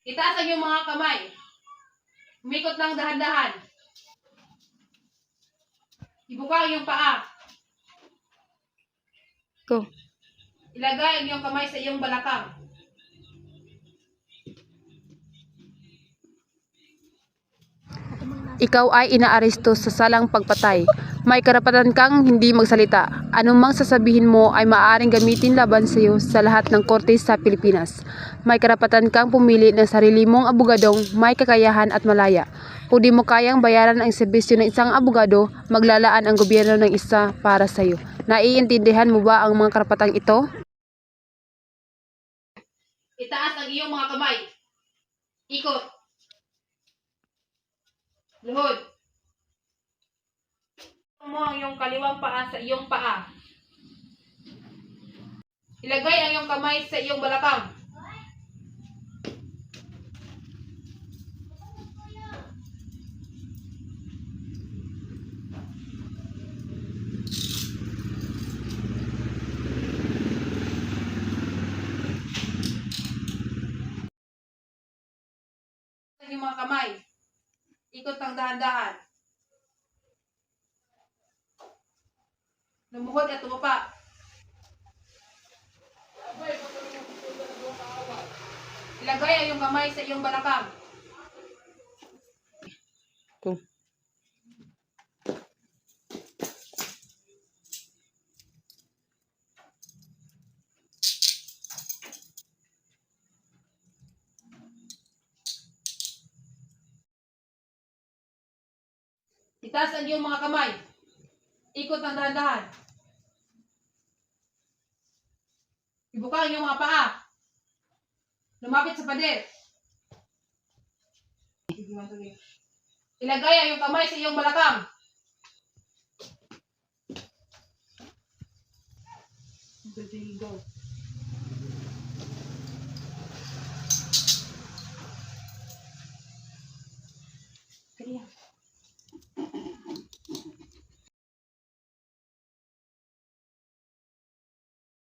Itaas ang iyong mga kamay. Umikot ng dahan-dahan. Ibuka ang iyong paa. Go. Ilagay ang iyong kamay sa iyong balakang. Ikaw ay inaaresto sa salang pagpatay. May karapatan kang hindi magsalita. Anumang sasabihin mo ay maaaring gamitin laban sa iyo sa lahat ng korte sa Pilipinas. May karapatan kang pumili ng sarili mong abogadong may kakayahan at malaya. Kung di mo kayang bayaran ang serbisyo ng isang abogado, maglalaan ang gobyerno ng isa para sa iyo. Naiintindihan mo ba ang mga karapatang ito? Itaas ang iyong mga kamay. Ikot. Luhod. Mo ang iyong kaliwang paa sa iyong paa. Ilagay ang iyong kamay sa iyong balakang. Ang iyong mga kamay. Ikot ng dahan-dahan. Lumuhod at tumapa. Ilagay ang iyong kamay sa iyong balakang. Go. Itaas ang iyong mga kamay. Ikot ng dahan-dahan. Ibuka ang iyong mga paa. Lumapit sa pader. Ilagay ang iyong kamay sa iyong balakang. Go. Kaya.